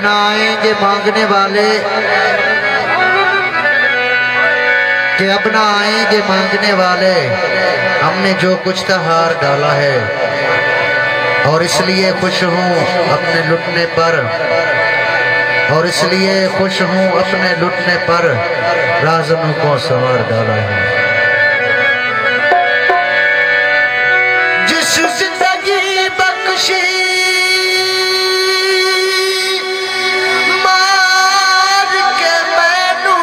ना आएंगे मांगने वाले, कि अब ना आएंगे मांगने वाले। हमने जो कुछ था हार डाला है, और इसलिए खुश हूँ अपने लुटने पर, और इसलिए खुश हूँ अपने लुटने पर, राज़नों को संवार डाला है। जिस जिंदगी बख्शी मार के मैनू,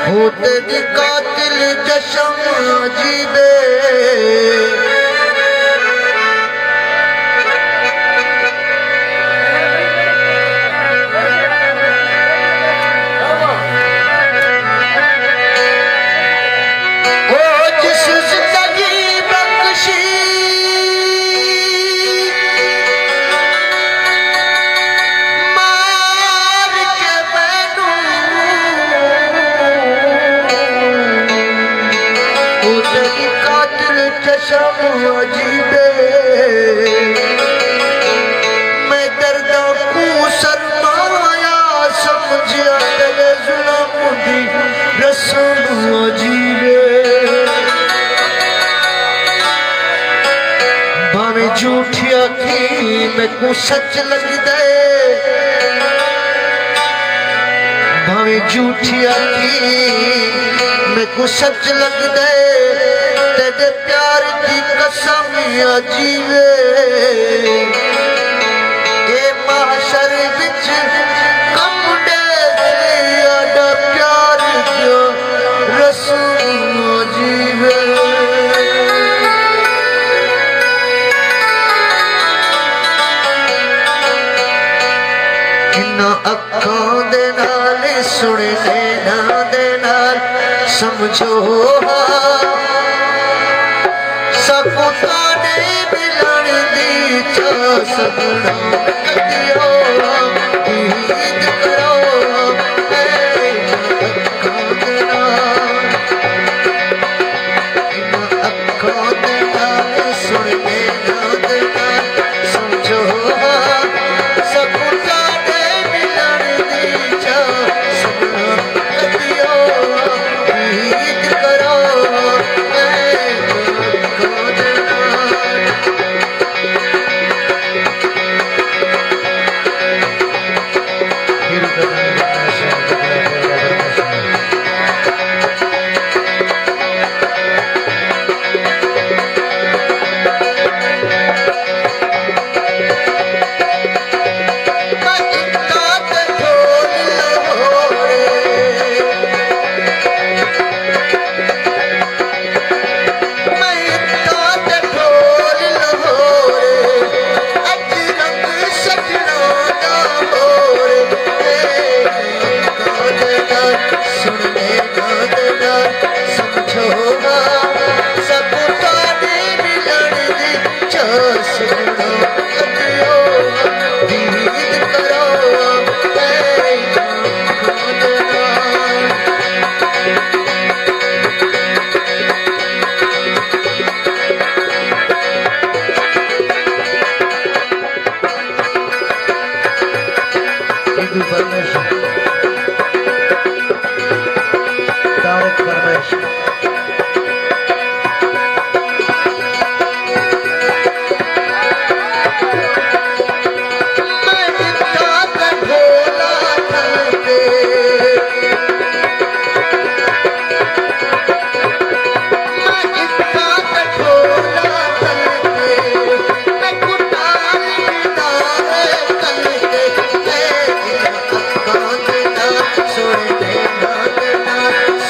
हो तेरी कातिल जश्न अजीबे, अजीबे मैं दर्दा को सरमाया समझिया, तेरे जुल्म दी रस्म अजीबे। भावे झूठी आखी मैं को सच लग दे, भावे झूठी आखी मैं को सच लग दे, तेरे प्यार की कसम अजीबे। ए महशर विच कमड़े से आड़ा प्यार जो रसूल अजीबे। इन्ना अखां दे नाल सुनने ना दे नाल समझो सकुता नहीं मिलन दी चा सकना, कदियो उम्मीद करो अखां दे नाल सुनने ना दे नाल समझो सकुता नहीं मिलन दी चा सकना, कदियो उम्मीद करो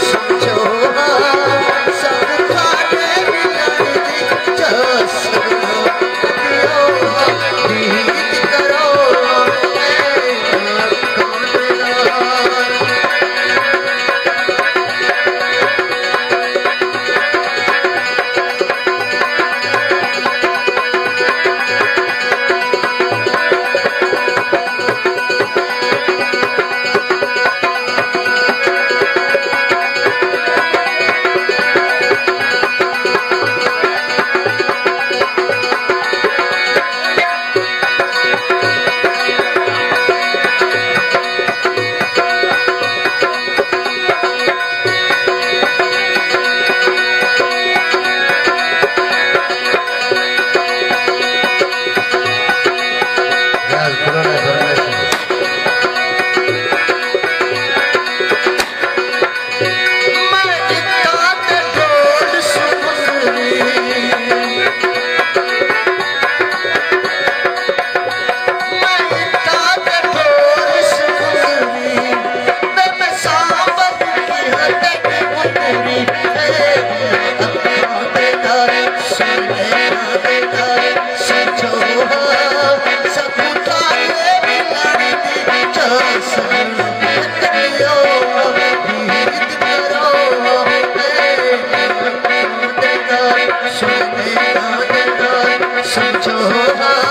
समझो महाराज खुला रहे परमेश्वर। समझो